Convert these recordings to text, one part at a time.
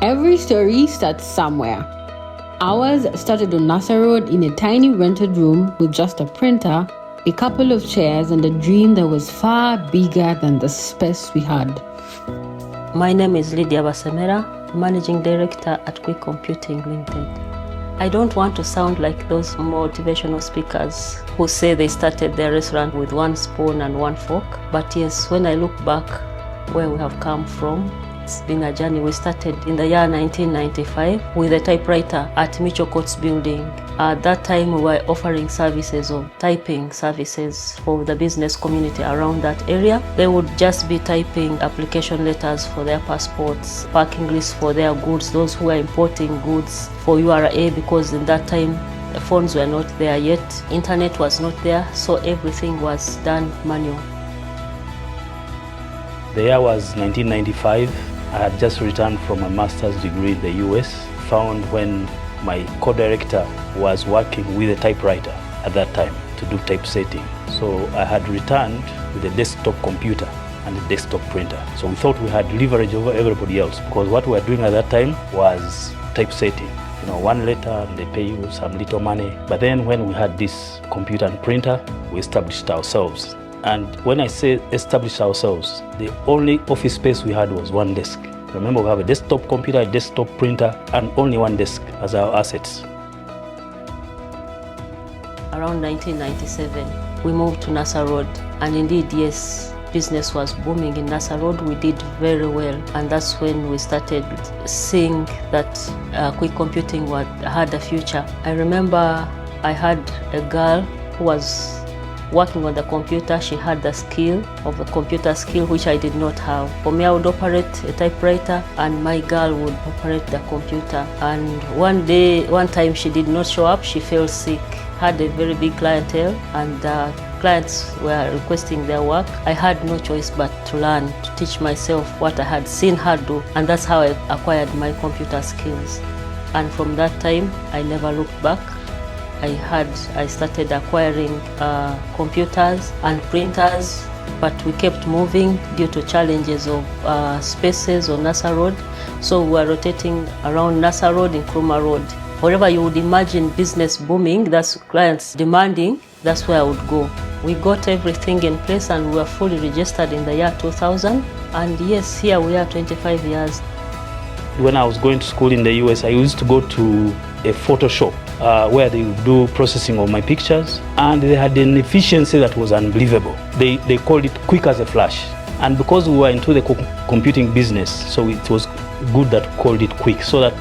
Every story starts somewhere. Ours started on Nasser Road in a tiny rented room with just a printer, a couple of chairs, and a dream that was far bigger than the space we had. My name is Lydia Basemera, Managing Director at Kwik Computing Limited. I don't want to sound like those motivational speakers who say they started their restaurant with one spoon and one fork. But yes, when I look back where we have come from, it's been a journey. We started in the year 1995 with a typewriter at Mitchell Courts building. At that time, we were offering services of typing services for the business community around that area. They would just be typing application letters for their passports, parking lists for their goods, those who were importing goods for URA, because in that time, the phones were not there yet, internet was not there, so everything was done manual. The year was 1995. I had just returned from a master's degree in the US, found when my co-director was working with a typewriter at that time to do typesetting. So I had returned with a desktop computer and a desktop printer. So we thought we had leverage over everybody else because what we were doing at that time was typesetting. You know, one letter and they pay you some little money. But then when we had this computer and printer, we established ourselves. And when I say establish ourselves, the only office space we had was one desk. Remember, we have a desktop computer, a desktop printer, and only one desk as our assets. Around 1997, we moved to Nasser Road. And indeed, yes, business was booming in Nasser Road. We did very well. And that's when we started seeing that Kwik Computing had a future. I remember I had a girl who was working on the computer. She had the skill of the computer skill, which I did not have. For me, I would operate a typewriter and my girl would operate the computer. And one time she did not show up, she fell sick, had a very big clientele, and clients were requesting their work. I had no choice but to learn, to teach myself what I had seen her do, and that's how I acquired my computer skills. And from that time, I never looked back. I started acquiring computers and printers, but we kept moving due to challenges of spaces on Nasser Road. So we were rotating around Nasser Road and Nkrumah Road. Wherever you would imagine business booming, that's clients demanding, that's where I would go. We got everything in place and we were fully registered in the year 2000. And yes, here we are 25 years. When I was going to school in the US, I used to go to a photo shop where they would do processing of my pictures, and they had an efficiency that was unbelievable. They called it quick as a flash. And because we were into the computing business, so it was good that called it quick, so that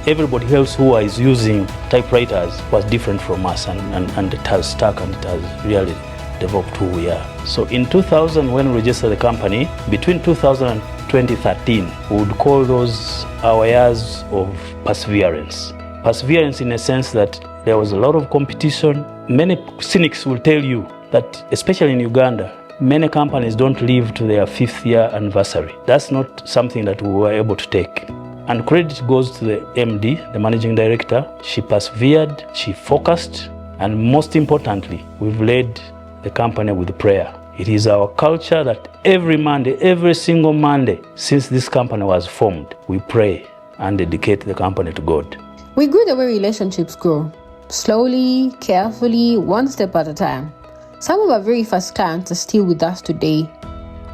everybody else who was using typewriters was different from us, and it has stuck and it has really developed who we are. So in 2000, when we registered the company, between 2000 and 2013, we would call those our years of perseverance. Perseverance in a sense that there was a lot of competition. Many cynics will tell you that, especially in Uganda, many companies don't live to their 5th year anniversary. That's not something that we were able to take. And credit goes to the MD, the managing director. She persevered, she focused, and most importantly, we've led the company with prayer. It is our culture that every Monday, every single Monday, since this company was formed, we pray and dedicate the company to God. We grew the way relationships grow. Slowly, carefully, one step at a time. Some of our very first clients are still with us today.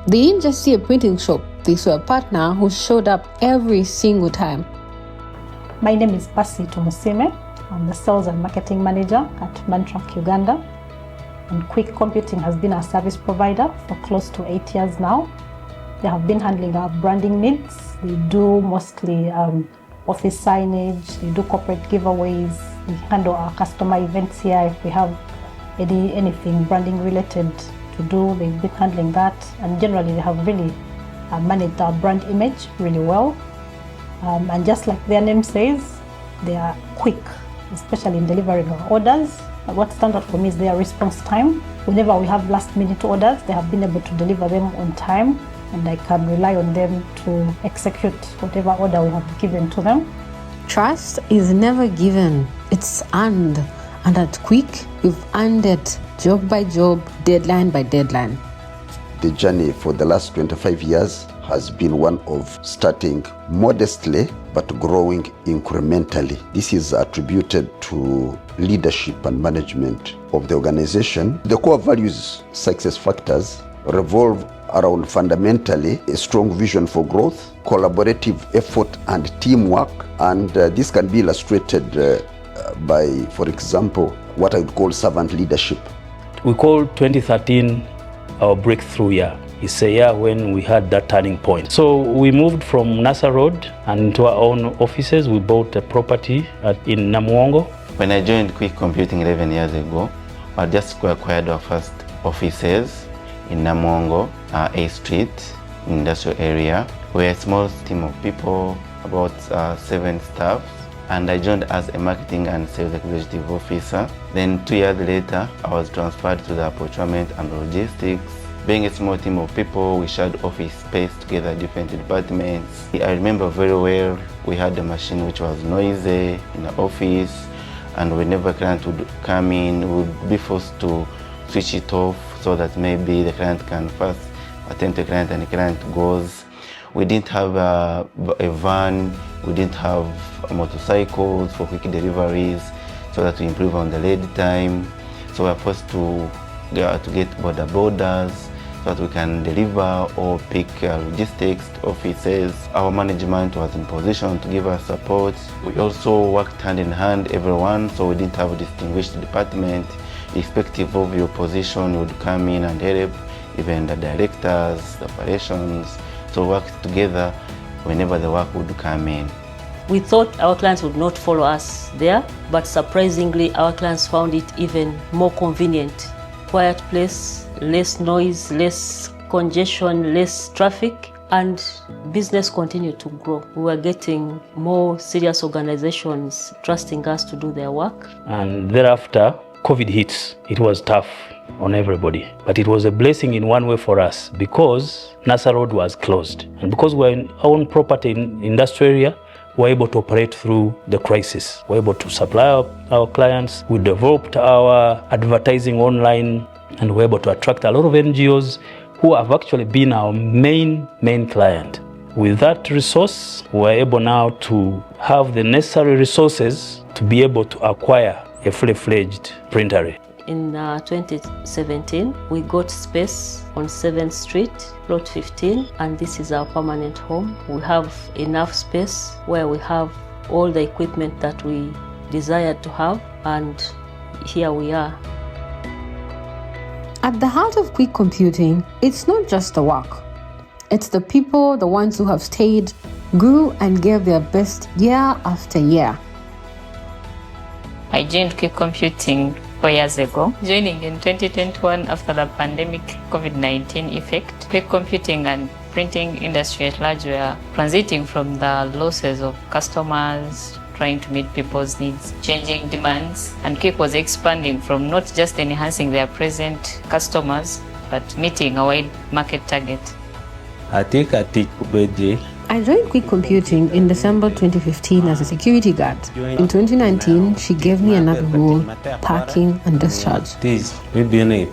They didn't just see a printing shop, they saw a partner who showed up every single time. My name is Pasi Tumusime. I'm the Sales and Marketing Manager at Mantrak, Uganda. And Kwik Computing has been our service provider for close to 8 years now. They have been handling our branding needs. They do mostly office signage, they do corporate giveaways, we handle our customer events here. If we have anything branding related to do, they've been handling that. And generally they have really managed our brand image really well. And just like their name says, they are quick, especially in delivering our orders. What stands out for me is their response time. Whenever we have last minute orders, they have been able to deliver them on time, and I can rely on them to execute whatever order we have given to them. Trust is never given, it's earned. And at Kwik, we've earned it job by job, deadline by deadline. The journey for the last 25 years has been one of starting modestly but growing incrementally. This is attributed to leadership and management of the organization. The core values success factors revolve around fundamentally a strong vision for growth, collaborative effort and teamwork, and this can be illustrated by, for example, what I would call servant leadership. We call 2013 our breakthrough year. It's a year when we had that turning point. So we moved from NASA Road and into our own offices. We bought a property in Namuongo. When I joined Kwik Computing 11 years ago, I just acquired our first offices in Namuongo, A Street, industrial area. We're a small team of people, about 7 staff. And I joined as a marketing and sales executive officer. Then 2 years later, I was transferred to the procurement and logistics. Being a small team of people, we shared office space together, different departments. I remember very well, we had a machine which was noisy in the office, and whenever a client would come in, we would be forced to switch it off so that maybe the client can first attend to the client and the client goes. We didn't have a van, we didn't have motorcycles for quick deliveries so that we improve on the lead time. So we're forced to get borders so that we can deliver or pick logistics offices. Our management was in position to give us support. We also worked hand in hand, everyone, so we didn't have a distinguished department. Irrespective of your position, you would come in and help, even the directors, the operations. So worked together whenever the work would come in. We thought our clients would not follow us there, but surprisingly, our clients found it even more convenient. Quiet place, less noise, less congestion, less traffic, and business continued to grow. We were getting more serious organizations trusting us to do their work. And thereafter, COVID hits. It was tough on everybody, but it was a blessing in one way for us because NASA Road was closed. And because we're in our own property in industrial area, we're able to operate through the crisis. We're able to supply our clients. We developed our advertising online, and we're able to attract a lot of NGOs who have actually been our main client. With that resource, we're able now to have the necessary resources to be able to acquire a fully-fledged printery. In 2017, we got space on 7th Street, plot 15, and this is our permanent home. We have enough space where we have all the equipment that we desired to have, and here we are. At the heart of Kwik Computing, it's not just the work. It's the people, the ones who have stayed, grew and gave their best year after year. I joined Kwik Computing 4 years ago, joining in 2021 after the pandemic COVID-19 effect. Kwik Computing and printing industry at large were transiting from the losses of customers, trying to meet people's needs, changing demands, and Kwik was expanding from not just enhancing their present customers, but meeting a wide market target. I joined Kwik Computing in December 2015 as a security guard. In 2019, she gave me another role, parking and discharge.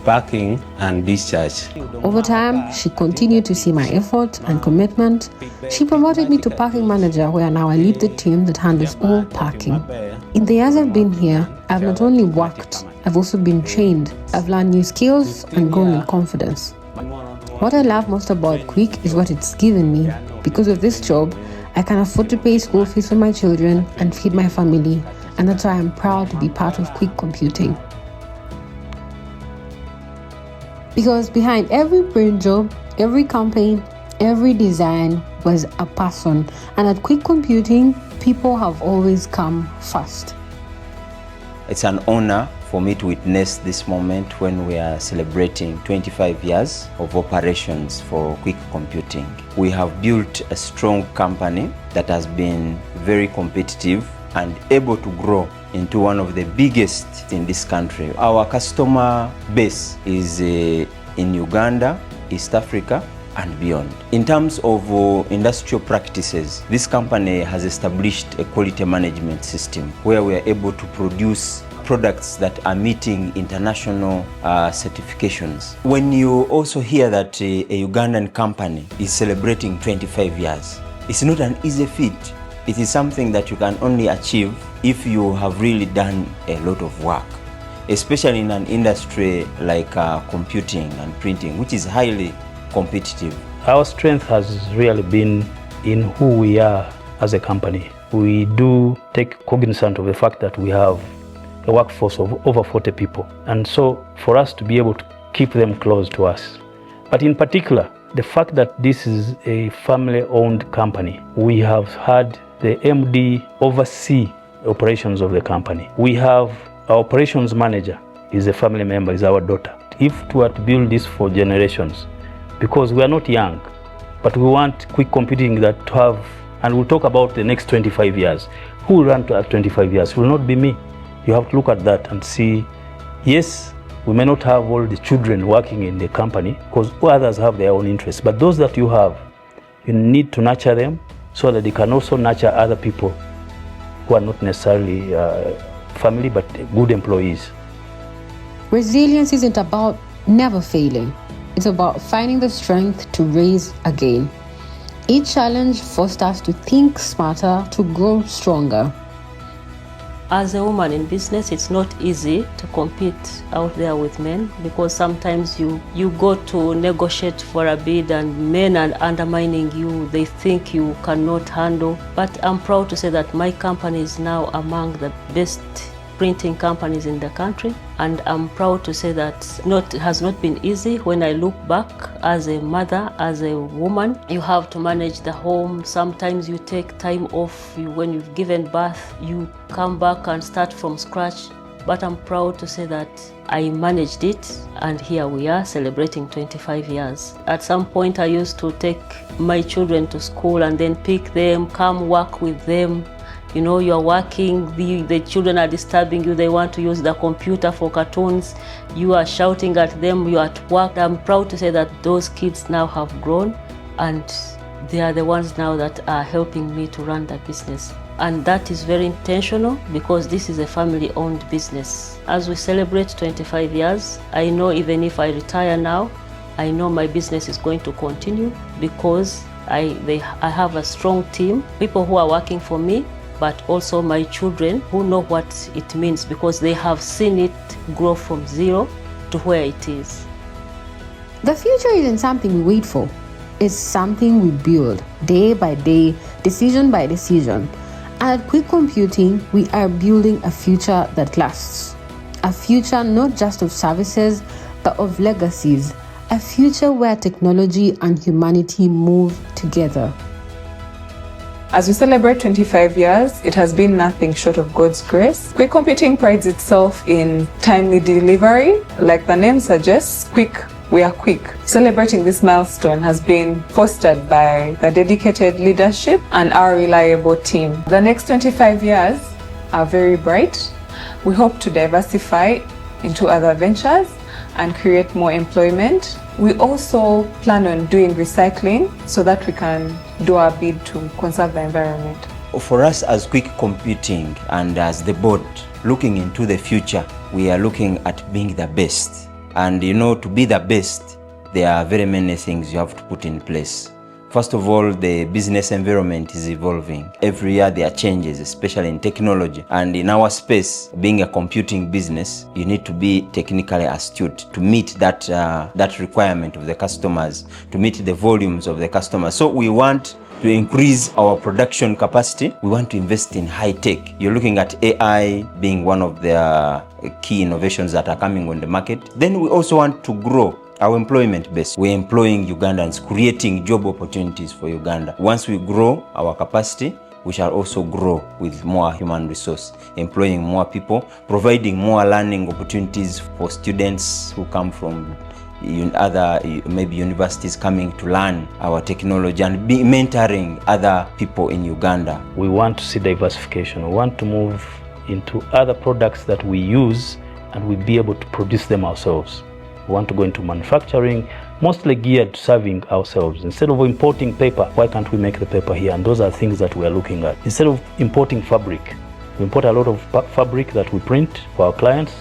Parking and discharge. Over time, she continued to see my effort and commitment. She promoted me to parking manager, where now I lead the team that handles all parking. In the years I've been here, I've not only worked, I've also been trained. I've learned new skills and grown in confidence. What I love most about Kwik is what it's given me. Because of this job, I can afford to pay school fees for my children and feed my family, and that's why I'm proud to be part of Kwik Computing. Because behind every print job, every campaign, every design was a person, and at Kwik Computing, people have always come first. It's an honor for me to witness this moment when we are celebrating 25 years of operations for Kwik Computing. We have built a strong company that has been very competitive and able to grow into one of the biggest in this country. Our customer base is in Uganda, East Africa, and beyond. In terms of industrial practices, this company has established a quality management system where we are able to produce products that are meeting international certifications. When you also hear that a Ugandan company is celebrating 25 years, it's not an easy feat. It is something that you can only achieve if you have really done a lot of work, especially in an industry like computing and printing, which is highly competitive. Our strength has really been in who we are as a company. We do take cognizance of the fact that we have a workforce of over 40 people. And so for us to be able to keep them close to us. But in particular, the fact that this is a family-owned company, we have had the MD oversee operations of the company. We have our operations manager is a family member, is our daughter. If we were to build this for generations, because we are not young, but we want Kwik Computing that to have, and we'll talk about the next 25 years. Who will run to at 25 years? It will not be me. You have to look at that and see, yes, we may not have all the children working in the company because others have their own interests, but those that you have, you need to nurture them so that they can also nurture other people who are not necessarily family, but good employees. Resilience isn't about never failing. It's about finding the strength to raise again. Each challenge forced us to think smarter, to grow stronger. As a woman in business, it's not easy to compete out there with men because sometimes you go to negotiate for a bid and men are undermining you. They think you cannot handle. But I'm proud to say that my company is now among the best printing companies in the country. And I'm proud to say that it has not been easy. When I look back as a mother, as a woman, you have to manage the home. Sometimes you take time off. When you've given birth, you come back and start from scratch. But I'm proud to say that I managed it, and here we are celebrating 25 years. At some point, I used to take my children to school and then pick them, come work with them. You know, you're working, the children are disturbing you, they want to use the computer for cartoons, you are shouting at them, you're at work. I'm proud to say that those kids now have grown and they are the ones now that are helping me to run the business. And that is very intentional because this is a family-owned business. As we celebrate 25 years, I know even if I retire now, I know my business is going to continue because I have a strong team, people who are working for me, but also my children who know what it means because they have seen it grow from zero to where it is. The future isn't something we wait for. It's something we build day by day, decision by decision. At Kwik Computing, we are building a future that lasts. A future not just of services, but of legacies. A future where technology and humanity move together. As we celebrate 25 years, it has been nothing short of God's grace. Kwik Computing prides itself in timely delivery. Like the name suggests, quick, we are quick. Celebrating this milestone has been fostered by the dedicated leadership and our reliable team. The next 25 years are very bright. We hope to diversify into other ventures and create more employment. We also plan on doing recycling so that we can do our bid to conserve the environment. For us as Kwik Computing and as the board, looking into the future, we are looking at being the best. And you know, to be the best, there are very many things you have to put in place. First of all, the business environment is evolving. Every year there are changes, especially in technology. And in our space, being a computing business, you need to be technically astute to meet that requirement of the customers, to meet the volumes of the customers. So we want to increase our production capacity. We want to invest in high tech. You're looking at AI being one of the key innovations that are coming on the market. Then we also want to grow our employment base. We're employing Ugandans, creating job opportunities for Uganda. Once we grow our capacity, we shall also grow with more human resource, employing more people, providing more learning opportunities for students who come from other maybe universities coming to learn our technology and be mentoring other people in Uganda. We want to see diversification. We want to move into other products that we use and we'll be able to produce them ourselves. We want to go into manufacturing, mostly geared to serving ourselves. Instead of importing paper, why can't we make the paper here? And those are things that we are looking at. Instead of importing fabric, We import a lot of fabric that we print for our clients.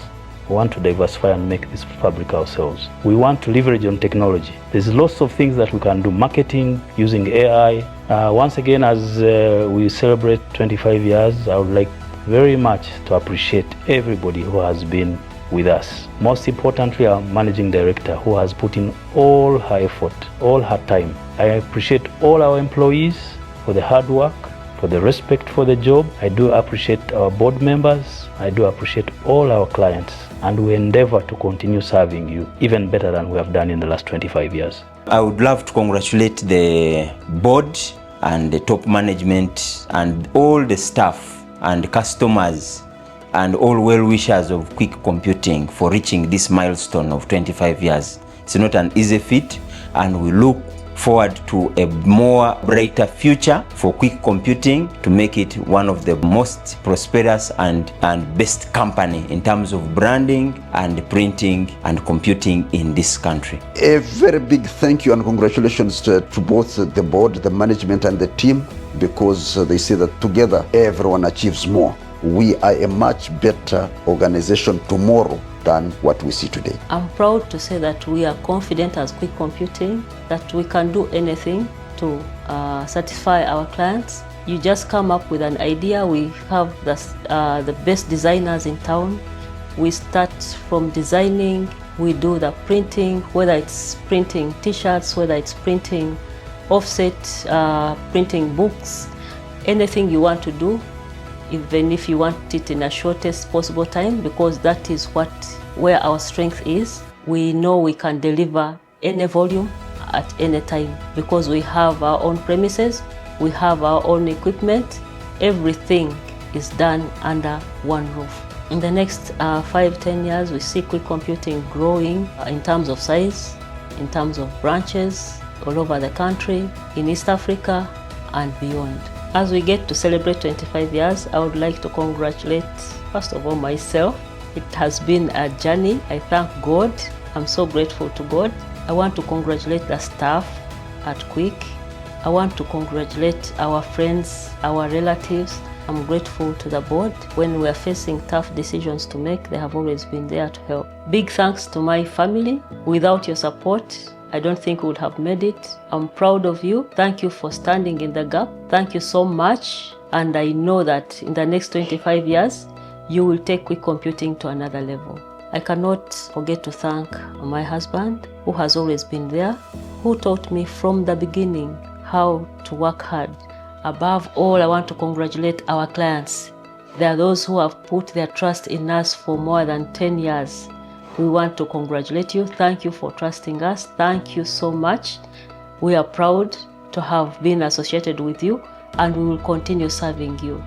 We want to diversify and make this fabric ourselves. We want to leverage on technology. There's lots of things that we can do. Marketing, using AI. Once again, as we celebrate 25 years, I would like very much to appreciate everybody who has been with us. Most importantly, our managing director who has put in all her effort, all her time. I appreciate all our employees for the hard work, for the respect for the job. I do appreciate our board members. I do appreciate all our clients, and we endeavor to continue serving you even better than we have done in the last 25 years. I would love to congratulate the board and the top management and all the staff and customers and all well-wishers of Kwik Computing for reaching this milestone of 25 years. It's not an easy feat, and we look forward to a more brighter future for Kwik Computing to make it one of the most prosperous and best company in terms of branding and printing and computing in this country. A very big thank you and congratulations to both the board, the management and the team, because they say that together everyone achieves more. We are a much better organization tomorrow than what we see today. I'm proud to say that we are confident as Kwik Computing that we can do anything to satisfy our clients. You just come up with an idea. We have the best designers in town. We start from designing, we do the printing, whether it's printing t-shirts, whether it's printing offset, printing books, anything you want to do, even if you want it in a shortest possible time, because that is where our strength is. We know we can deliver any volume at any time because we have our own premises, we have our own equipment. Everything is done under one roof. In the next 5-10 years, we see Kwik Computing growing in terms of size, in terms of branches all over the country, in East Africa and beyond. As we get to celebrate 25 years, I would like to congratulate, first of all, myself. It has been a journey. I thank God. I'm so grateful to God. I want to congratulate the staff at Kwik. I want to congratulate our friends, our relatives. I'm grateful to the board. When we're facing tough decisions to make, they have always been there to help. Big thanks to my family. Without your support, I don't think we would have made it. I'm proud of you. Thank you for standing in the gap. Thank you so much. And I know that in the next 25 years, you will take Kwik Computing to another level. I cannot forget to thank my husband, who has always been there, who taught me from the beginning how to work hard. Above all, I want to congratulate our clients. There are those who have put their trust in us for more than 10 years. We want to congratulate you. Thank you for trusting us. Thank you so much. We are proud to have been associated with you, and we will continue serving you.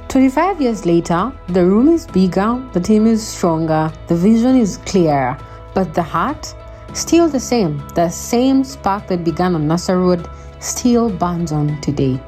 25 years later, the room is bigger, the team is stronger, the vision is clearer, but the heart, still the same. The same spark that began on Nasser Road still burns on today.